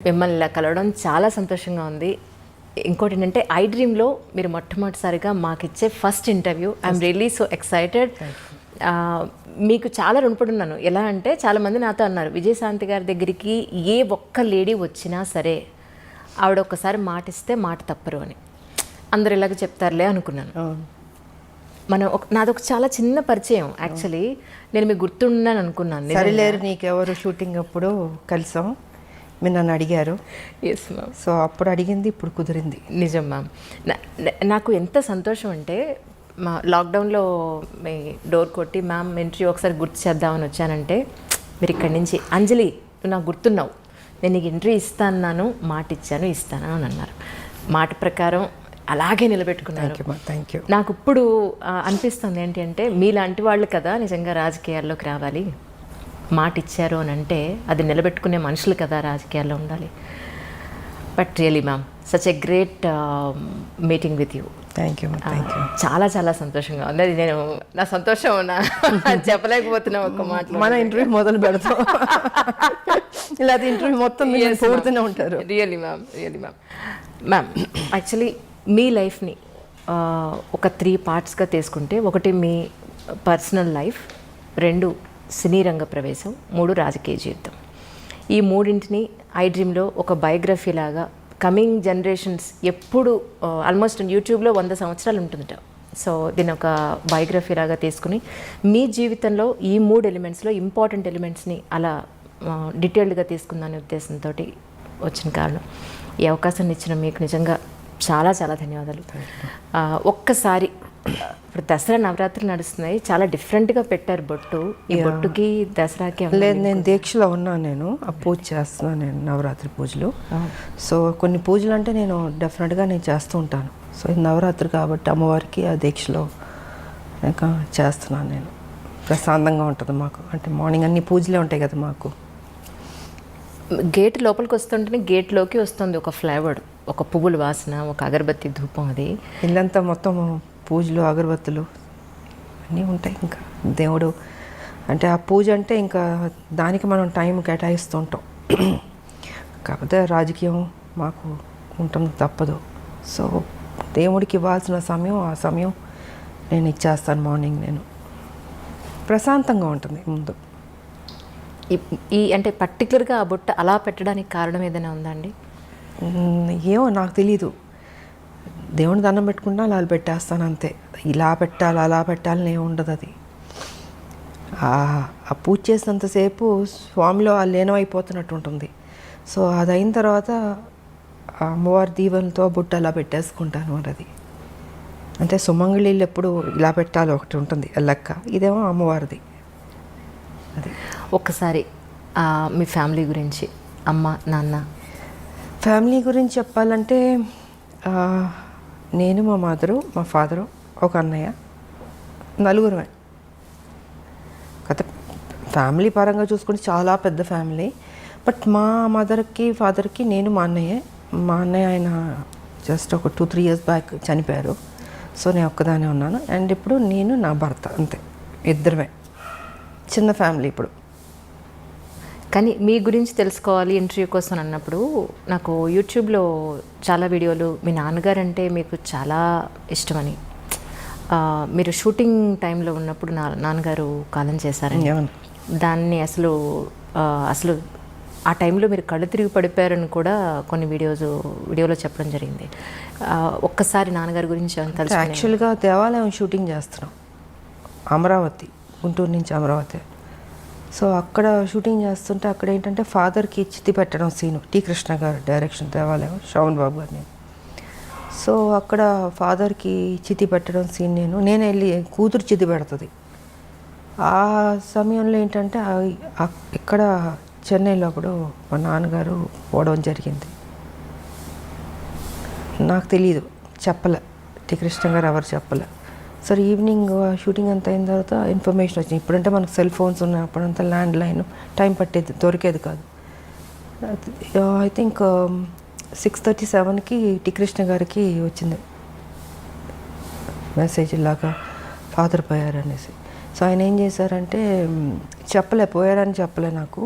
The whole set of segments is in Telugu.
మిమ్మల్ని ఇలా కలవడం చాలా సంతోషంగా ఉంది. ఇంకోటి ఏంటంటే ఐ డ్రీమ్లో మీరు మొట్టమొదటిసారిగా మాకు ఇచ్చే first interview. I'm really so excited. మీకు చాలా రుణపడి ఉన్నాను. ఎలా అంటే చాలామంది నాతో అన్నారు, విజయశాంతి గారి దగ్గరికి ఏ ఒక్క లేడీ వచ్చినా సరే ఆవిడ ఒక్కసారి మాట ఇస్తే మాట తప్పరు అని. అందరు ఇలాగ చెప్తారులే అనుకున్నాను. నాది ఒక చాలా చిన్న పరిచయం. యాక్చువల్లీ నేను మీకు గుర్తున్నాను అనుకున్నాను. సరిలేరు నీకెవరు షూటింగ్ అప్పుడు కలిసాం, మీరు నన్ను అడిగారు. Yes ma'am. సో అప్పుడు అడిగింది ఇప్పుడు కుదిరింది. నిజం మ్యామ్. నాకు ఎంత సంతోషం అంటే మా లాక్డౌన్లో మీ డోర్ కొట్టి మ్యామ్ ఇంటర్వ్యూ ఒకసారి గుర్తు చేద్దామని వచ్చానంటే మీరు ఇక్కడి నుంచి అంజలి నువ్వు నాకు గుర్తున్నావు, నేను నీకు ఇంటర్వ్యూ ఇస్తాను, మాట ఇచ్చాను, ఇస్తాను అని అన్నారు. మాట ప్రకారం అలాగే నిలబెట్టుకున్నారు. Thank you. నాకు ఇప్పుడు అనిపిస్తుంది ఏంటి అంటే మీలాంటి వాళ్ళు కదా నిజంగా రాజకీయాల్లోకి రావాలి. మాట ఇచ్చారు అని అంటే అది నిలబెట్టుకునే మనుషులు కదా రాజకీయాల్లో ఉండాలి. But really ma'am such a great meeting with you. Thank you. చాలా చాలా సంతోషంగా ఉంది. అది నేను నా సంతోషం చెప్పలేకపోతున్నా ఒక్క మాట. మన ఇంటర్వ్యూ మొదలు పెడతాం, ఇలా ఇంటర్వ్యూ మొత్తం పూర్తనే ఉంటారు. Really ma'am. మ్యామ్ యాక్చువల్లీ మీ లైఫ్ని ఒక 3 పార్ట్స్గా తీసుకుంటే, ఒకటి మీ పర్సనల్ లైఫ్, 2 సినీ రంగ ప్రవేశం, 3 రాజకీయ జీవితం. ఈ మూడింటిని ఐ డ్రీమ్లో ఒక బయోగ్రఫీ లాగా కమింగ్ జనరేషన్స్ ఎప్పుడు ఆల్మోస్ట్ యూట్యూబ్లో 100 సంవత్సరాలు ఉంటుందట. సో దీని ఒక బయోగ్రఫీ లాగా తీసుకుని మీ జీవితంలో ఈ 3 ఎలిమెంట్స్లో ఇంపార్టెంట్ ఎలిమెంట్స్ని అలా డీటెయిల్డ్గా తీసుకుందనే ఉద్దేశంతో వచ్చిన కారణం. ఈ అవకాశాన్ని ఇచ్చిన మీకు నిజంగా చాలా చాలా ధన్యవాదాలు. ఒక్కసారి ఇప్పుడు దసరా నవరాత్రులు నడుస్తున్నాయి, చాలా డిఫరెంట్గా పెట్టారు బొట్టు. ఈ బొట్టుకి దసరాకి లేదు, నేను దీక్షలో ఉన్నాను. నేను ఆ పూజ చేస్తున్నాను, నేను నవరాత్రి పూజలు. సో కొన్ని పూజలు అంటే నేను డెఫినెట్గా నేను చేస్తూ ఉంటాను. సో ఇది నవరాత్రి కాబట్టి అమ్మవారికి ఆ దీక్షలో ఇంకా చేస్తున్నాను నేను. ప్రశాంతంగా ఉంటుంది మాకు, అంటే మార్నింగ్ అన్ని పూజలే ఉంటాయి కదా మాకు. గేట్ లోపలికి వస్తుంటేనే గేట్లోకి వస్తుంది ఒక ఫ్లేవర్, ఒక పువ్వుల వాసన, ఒక అగరబత్తి ధూపం. అది ఇల్లంతా మొత్తం పూజలు అగరబత్తులు అన్నీ ఉంటాయి. ఇంకా దేవుడు అంటే ఆ పూజ అంటే ఇంకా దానికి మనం టైం కేటాయిస్తూ ఉంటాం. కాకపోతే రాజకీయం మాకు ఉంటుంది, తప్పదు. సో దేవుడికి ఇవ్వాల్సిన సమయం ఆ సమయం నేను ఇచ్చేస్తాను. మార్నింగ్ నేను ప్రశాంతంగా ఉంటుంది ముందు. ఈ అంటే పర్టికులర్గా ఆ బుట్ట అలా పెట్టడానికి కారణం ఏదైనా ఉందా అండి? ఏమో నాకు తెలీదు. దేవుని దండం పెట్టుకున్నా అలా పెట్టేస్తాను అంతే. ఇలా పెట్టాలి అలా పెట్టాలని ఏమి ఉండదు. అది ఆ పూజ చేసినంతసేపు స్వామిలో ఆ లీనమైపోతున్నట్టు ఉంటుంది. సో అది అయిన తర్వాత అమ్మవారి దీవెనతో బుట్ట అలా పెట్టేసుకుంటాను. మరి అది అంటే సుమంగళీళ్ళు ఎప్పుడు ఇలా పెట్టాలి ఒకటి ఉంటుంది లెక్క, ఇదేమో అమ్మవారిది. అది ఒక్కసారి మీ ఫ్యామిలీ గురించి, అమ్మ నాన్న. ఫ్యామిలీ గురించి చెప్పాలంటే నేను, మా మదరు, మా ఫాదరు, ఒక అన్నయ్య, 4 కథ. ఫ్యామిలీ పరంగా చూసుకుంటే చాలా పెద్ద ఫ్యామిలీ. బట్ మా మదర్కి ఫాదర్కి నేను మా అన్నయ్య. మా అన్నయ్య ఆయన జస్ట్ ఒక 2-3 years బ్యాక్ చనిపోయారు. సో నేను ఒక్కదానే ఉన్నాను. అండ్ ఇప్పుడు నేను నా భర్త, అంతే, ఇద్దరమే. చిన్న ఫ్యామిలీ ఇప్పుడు. కానీ మీ గురించి తెలుసుకోవాలి ఇంటర్వ్యూ కోసం అన్నప్పుడు నాకు యూట్యూబ్లో చాలా వీడియోలు మీ నాన్నగారు అంటే మీకు చాలా ఇష్టమని, మీరు షూటింగ్ టైంలో ఉన్నప్పుడు నాన్నగారు కాలం చేశారని, దాన్ని అసలు ఆ టైంలో మీరు కళ్ళు తిరిగి పడిపోయారని కూడా కొన్ని వీడియోలో చెప్పడం జరిగింది. ఒక్కసారి నాన్నగారి గురించి తెలుసు. యాక్చువల్గా దేవాలయం షూటింగ్ చేస్తున్నాం, అమరావతి, గుంటూరు నుంచి అమరావతి. సో అక్కడ షూటింగ్ చేస్తుంటే అక్కడ ఏంటంటే ఫాదర్కి చితి పెట్టడం సీను, టి కృష్ణ గారు డైరెక్షన్, దేవాలయం, శ్రవణ్ బాబు గారిని. సో అక్కడ ఫాదర్కి చితి పెట్టడం సీన్ నేను వెళ్ళి కూతురు చితి పెడుతుంది. ఆ సమయంలో ఏంటంటే ఇక్కడ చెన్నైలో అప్పుడు మా నాన్నగారు పోవడం జరిగింది. నాకు తెలీదు, చెప్పలే, టి కృష్ణ గారు ఎవరు చెప్పలే. సరే ఈవినింగ్ షూటింగ్ అంతా అయిన తర్వాత ఇన్ఫర్మేషన్ వచ్చింది. ఇప్పుడంటే మనకు సెల్ ఫోన్స్ ఉన్నాయి, అప్పుడంతా ల్యాండ్ లైన్, టైం పట్టేది, దొరికేది కాదు. ఐ థింక్ 6:37కి టి కృష్ణ గారికి వచ్చింది మెసేజ్, ఇలాగా ఫాదర్ పోయారనేసి. సో ఆయన ఏం చేశారంటే పోయారని చెప్పలే నాకు.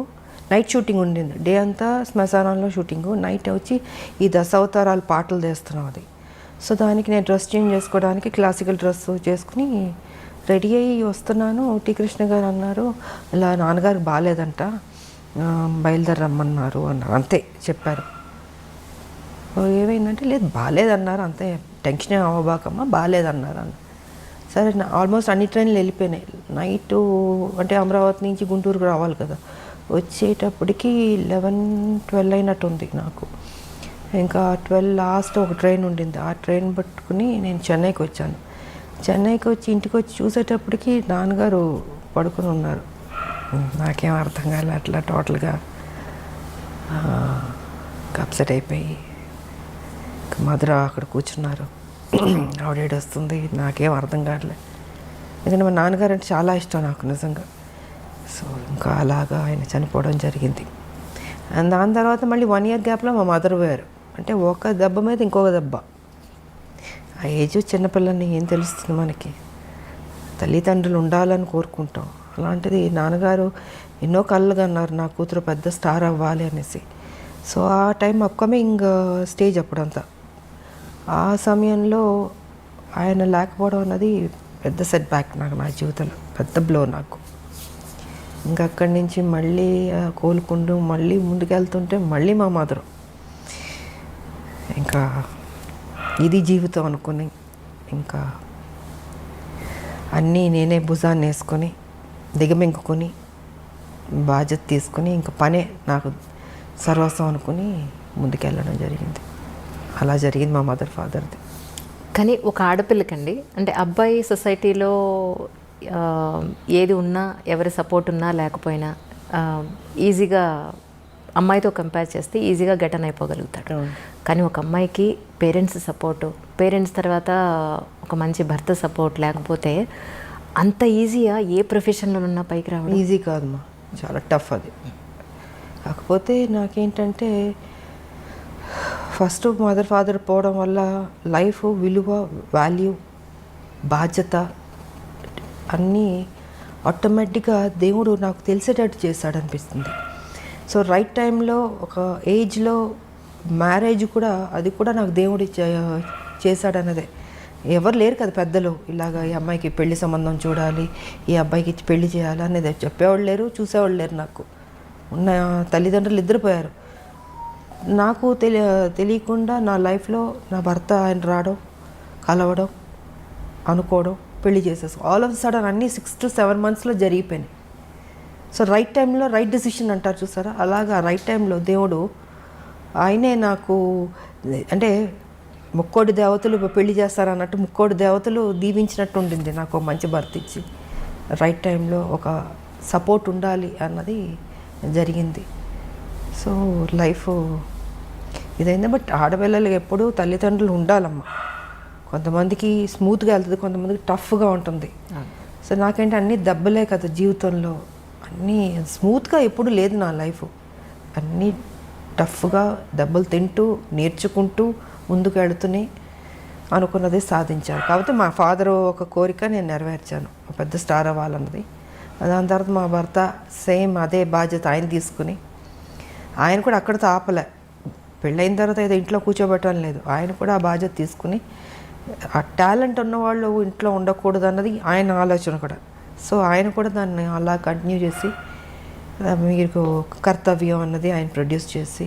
నైట్ షూటింగ్ ఉండింది. డే అంతా శ్మశానంలో షూటింగు, నైట్ వచ్చి ఈ దశావతారాలు పాటలు తీస్తున్నాం అది. సో దానికి నేను డ్రెస్ చేంజ్ చేసుకోవడానికి క్లాసికల్ డ్రెస్ చేసుకుని రెడీ అయ్యి వస్తున్నాను. టీ కృష్ణ గారు అన్నారు, ఇలా నాన్నగారు బాగాలేదంట, బయలుదేరి రమ్మన్నారు అన్నారు. అంతే చెప్పారు. ఏమైందంటే లేదు బాగాలేదన్నారు, అంతే టెన్షన్ అవ్వబాకమ్మా, బాగాలేదన్నారు అన్న. సరే ఆల్మోస్ట్ అన్ని ట్రైన్లు వెళ్ళిపోయినాయి. నైటు అంటే అమరావతి నుంచి గుంటూరుకు రావాలి కదా, వచ్చేటప్పటికి 11-12 అయినట్టుంది నాకు. ఇంకా 12 లాస్ట్ ఒక ట్రైన్ ఉండింది, ఆ ట్రైన్ పట్టుకుని నేను చెన్నైకి వచ్చాను. చెన్నైకి వచ్చి ఇంటికి వచ్చి చూసేటప్పటికి నాన్నగారు పడుకుని ఉన్నారు. నాకేం అర్థం కాలే, అట్లా టోటల్గా అప్సెట్ అయిపోయి మధుర అక్కడ కూర్చున్నారు. ఆవిడ వస్తుంది, నాకేం అర్థం కావట్లే. ఎందుకంటే మా నాన్నగారు అంటే చాలా ఇష్టం నాకు నిజంగా. సో ఇంకా అలాగా ఆయన చనిపోవడం జరిగింది. అండ్ దాని తర్వాత మళ్ళీ 1 year గ్యాప్లో మా మదర్ పోయారు. అంటే ఒక దెబ్బ మీద ఇంకొక దెబ్బ. ఆ ఏజ్ చిన్నపిల్లని ఏం తెలుస్తుంది మనకి, తల్లిదండ్రులు ఉండాలని కోరుకుంటాం. అలాంటిది నాన్నగారు ఎన్నో కళ్ళుగా అన్నారు నా కూతురు పెద్ద స్టార్ అవ్వాలి అనేసి. సో ఆ టైం అప్కమింగ్ స్టేజ్ అప్పుడంతా. ఆ సమయంలో ఆయన లేకపోవడం అన్నది పెద్ద సెట్ బ్యాక్ నాకు, నా జీవితంలో పెద్ద బ్లో నాకు. ఇంకా అక్కడి నుంచి మళ్ళీ కోలుకుంటూ మళ్ళీ ముందుకెళ్తుంటే మళ్ళీ మా మదరు. ఇంకా ఇది జీవితం అనుకుని ఇంకా అన్నీ నేనే భుజాన్ని వేసుకొని దిగమింగుకొని బాధ్యత తీసుకొని ఇంకా పనే నాకు సర్వస్వం అనుకుని ముందుకెళ్ళడం జరిగింది. అలా జరిగింది మా మదర్ ఫాదర్ది. కానీ ఒక ఆడపిల్లకండి, అంటే అబ్బాయి సొసైటీలో ఏది ఉన్నా, ఎవరి సపోర్ట్ ఉన్నా లేకపోయినా ఈజీగా అమ్మాయితో కంపేర్ చేస్తే ఈజీగా గెటన్ అయిపోగలుగుతాడు. కానీ ఒక అమ్మాయికి పేరెంట్స్ సపోర్టు, పేరెంట్స్ తర్వాత ఒక మంచి భర్త సపోర్ట్ లేకపోతే అంత ఈజీగా ఏ ప్రొఫెషన్లో ఉన్నా పైకి రావడం ఈజీ కాదమ్మా, చాలా టఫ్ అది. కాకపోతే నాకేంటంటే ఫస్ట్ మదర్ ఫాదర్ పోవడం వల్ల లైఫ్ విలువ, వాల్యూ, బాధ్యత అన్నీ ఆటోమేటిక్గా దేవుడు నాకు తెలిసేటట్టు చేశాడనిపిస్తుంది. సో రైట్ టైంలో ఒక ఏజ్లో మ్యారేజ్ కూడా, అది కూడా నాకు దేవుడు చేశాడన్నదే. ఎవరు లేరు కదా పెద్దలు, ఇలాగ ఈ అమ్మాయికి పెళ్లి సంబంధం చూడాలి, ఈ అబ్బాయికి పెళ్లి చేయాలి అనేది చెప్పేవాళ్ళు లేరు, చూసేవాళ్ళు లేరు. నాకు ఉన్న తల్లిదండ్రులు ఇద్దరు పోయారు. నాకు తెలియకుండా నా లైఫ్లో నా భర్త ఆయన రావడం, కలవడం, అనుకోవడం, పెళ్లి చేసేసుకో, ఆల్ ఆఫ్ సడన్ అన్నీ 6 to 7 monthsలో జరిగిపోయినాయి. సో రైట్ టైంలో రైట్ డెసిషన్ అంటారు చూసారా, అలాగా రైట్ టైంలో దేవుడు ఆయనే నాకు, అంటే ముక్కోడి దేవతలు పెళ్లి చేస్తారన్నట్టు ముక్కోడి దేవతలు దీవించినట్టు ఉండింది నాకు మంచి భర్త ఇచ్చి. రైట్ టైంలో ఒక సపోర్ట్ ఉండాలి అన్నది జరిగింది. సో లైఫ్ ఇదైంది. బట్ ఆడపిల్లలకి ఎప్పుడూ తల్లిదండ్రులు ఉండాలమ్మా. కొంతమందికి స్మూత్గా వెళ్తుంది, కొంతమందికి టఫ్గా ఉంటుంది. సో నాకేంటి అన్నీ దెబ్బలే కదా జీవితంలో, అన్నీ స్మూత్గా ఎప్పుడు లేదు నా లైఫ్. అన్నీ టఫ్గా దెబ్బలు తింటూ నేర్చుకుంటూ ముందుకు వెళుతూనే అనుకున్నది సాధించాను. కాబట్టి మా ఫాదర్ ఒక కోరిక నేను నెరవేర్చాను, పెద్ద స్టార్ అవ్వాలన్నది. దాని తర్వాత మా భర్త సేమ్ అదే బాధ్యత ఆయన తీసుకుని, ఆయన కూడా అక్కడితో ఆపలే. పెళ్ళైన తర్వాత ఏదో ఇంట్లో కూర్చోబెట్టడం లేదు, ఆయన కూడా ఆ బాధ్యత తీసుకుని, ఆ టాలెంట్ ఉన్నవాళ్ళు ఇంట్లో ఉండకూడదు అన్నది ఆయన ఆలోచన కూడా. సో ఆయన కూడా దాన్ని అలా కంటిన్యూ చేసి మీకు కర్తవ్యం అన్నది ఆయన ప్రొడ్యూస్ చేసి,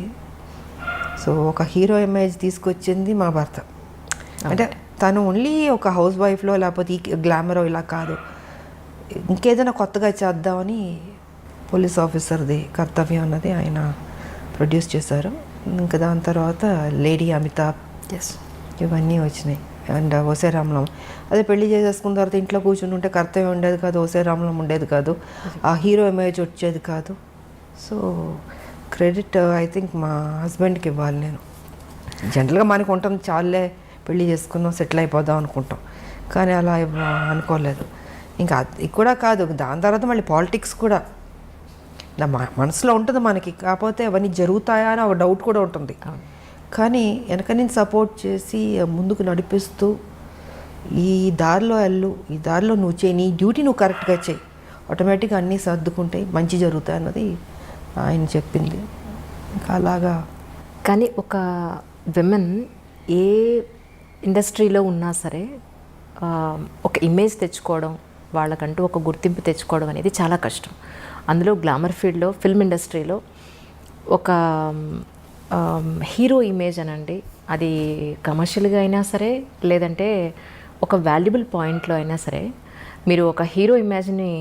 సో ఒక హీరో ఇమేజ్ తీసుకొచ్చింది మా భర్త. అంటే తను ఓన్లీ ఒక హౌస్ వైఫ్లో లేకపోతే ఈ గ్లామరో ఇలా కాదు, ఇంకేదైనా కొత్తగా చేద్దామని పోలీస్ ఆఫీసర్ది కర్తవ్యం అన్నది ఆయన ప్రొడ్యూస్ చేశారు. ఇంకా దాని తర్వాత లేడీ అమితాబ్, ఇవన్నీ వచ్చినాయి. అండ్ ఓసే రామలం అదే పెళ్లి చేసేసుకున్న తర్వాత ఇంట్లో కూర్చుని ఉంటే కర్తవ్యం ఉండేది కాదు, ఓసే రామలం ఉండేది కాదు, ఆ హీరో ఇమేజ్ వచ్చేది కాదు. సో క్రెడిట్ ఐ థింక్ మా హస్బెండ్కి ఇవ్వాలి నేను. జనరల్గా మనకు ఉంటుంది, చాలే పెళ్లి చేసుకున్నాం సెటిల్ అయిపోదాం అనుకుంటాం, కానీ అలా అనుకోలేదు. ఇంకా అది కూడా కాదు, దాని తర్వాత మళ్ళీ పాలిటిక్స్ కూడా నా మనసులో ఉంటుంది మనకి. కాకపోతే అవన్నీ జరుగుతాయా అని ఒక డౌట్ కూడా ఉంటుంది. కానీ వెనక నుంచి సపోర్ట్ చేసి ముందుకు నడిపిస్తూ ఈ దారిలో వెళ్ళు, ఈ దారిలో నువ్వు చేయి, నీ డ్యూటీ నువ్వు కరెక్ట్గా చేయి, ఆటోమేటిక్గా అన్నీ సర్దుకుంటాయి, మంచి జరుగుతాయి అన్నది ఆయన చెప్పింది. ఇంకా అలాగా కానీ ఒక విమెన్ ఏ ఇండస్ట్రీలో ఉన్నా సరే ఆ, ఒక ఇమేజ్ తెచ్చుకోవడం, వాళ్ళకంటూ ఒక గుర్తింపు తెచ్చుకోవడం అనేది చాలా కష్టం. అందులో గ్లామర్ ఫీల్డ్లో, ఫిల్మ్ ఇండస్ట్రీలో ఒక హీరో ఇమేజ్ అనండి, అది కమర్షియల్గా అయినా సరే లేదంటే ఒక వాల్యుబుల్ పాయింట్లో అయినా సరే, మీరు ఒక హీరో ఇమేజ్ని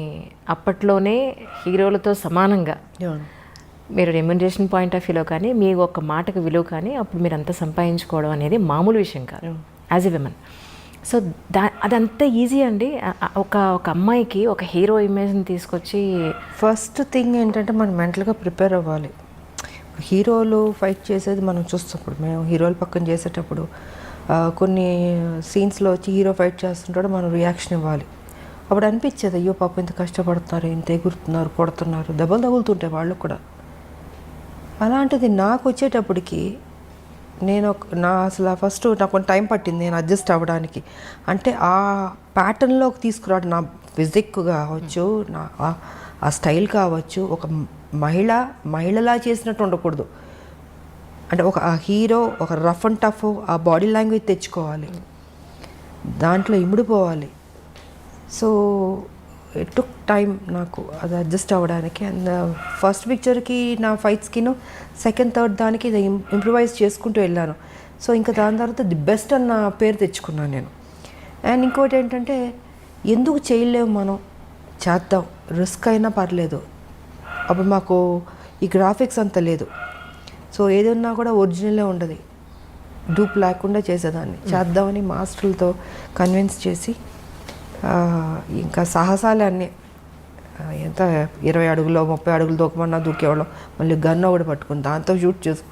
అప్పట్లోనే హీరోలతో సమానంగా మీరు రెమ్యునరేషన్ పాయింట్ ఆఫ్ వ్యూలో కానీ మీ ఒక మాటకు విలువ కానీ అప్పుడు మీరు అంతా సంపాదించుకోవడం అనేది మామూలు విషయం కాదు యాజ్ ఎ విమెన్. సో అదంతా ఈజీ అండి. ఒక ఒక అమ్మాయికి ఒక హీరో ఇమేజ్ని తీసుకొచ్చి ఫస్ట్ థింగ్ ఏంటంటే మనం మెంటల్గా ప్రిపేర్ అవ్వాలి. హీరోలు ఫైట్ చేసేది మనం చూస్తున్నప్పుడు, మేము హీరోల పక్కన చేసేటప్పుడు కొన్ని సీన్స్లో వచ్చి హీరో ఫైట్ చేస్తుంటాడు, మనం రియాక్షన్ ఇవ్వాలి. అప్పుడు అనిపించేది అయ్యో పాపం ఇంత కష్టపడుతున్నారు, ఇంత ఎగురుతున్నారు, కొడుతున్నారు, దెబ్బలు తగులుతుంటాయి వాళ్ళు కూడా. అలాంటిది నాకు వచ్చేటప్పటికి నేను అసలు ఫస్ట్ నాకు కొంచెం టైం పట్టింది నేను అడ్జస్ట్ అవ్వడానికి. అంటే ఆ ప్యాటర్న్లోకి తీసుకురావడం, నా ఫిజిక్ కావచ్చు, నా ఆ స్టైల్ కావచ్చు, ఒక మహిళలా చేసినట్టు ఉండకూడదు. అంటే ఒక హీరో ఒక రఫ్ అండ్ టఫ్ ఆ బాడీ లాంగ్వేజ్ తెచ్చుకోవాలి, దాంట్లో ఇమిడిపోవాలి. సో ఇట్ టుక్ టైం నాకు అది అడ్జస్ట్ అవ్వడానికి. అండ్ ఫస్ట్ పిక్చర్కి నా ఫైట్స్కిను సెకండ్ థర్డ్ దానికి ఇంప్రూవైజ్ చేసుకుంటూ వెళ్ళాను. సో ఇంకా దాని తర్వాత ది బెస్ట్ అన్న పేరు తెచ్చుకున్నాను నేను. అండ్ ఇంకోటి ఏంటంటే ఎందుకు చేయలేము, మనం చేద్దాం, రిస్క్ అయినా పర్లేదు. అప్పుడు మాకు ఈ గ్రాఫిక్స్ అంత లేదు. సో ఏదన్నా కూడా ఒరిజినలే ఉండదు, డూప్ లేకుండా చేసేదాన్ని. చేద్దామని మాస్టర్లతో కన్విన్స్ చేసి ఇంకా సాహసాలే అన్నీ. ఎంత 20 అడుగులో 30 అడుగులు దూకమన్నా దూకేవాళ్ళం. మళ్ళీ గన్ ఒకటి పట్టుకుని దాంతో షూట్ చేసుకుని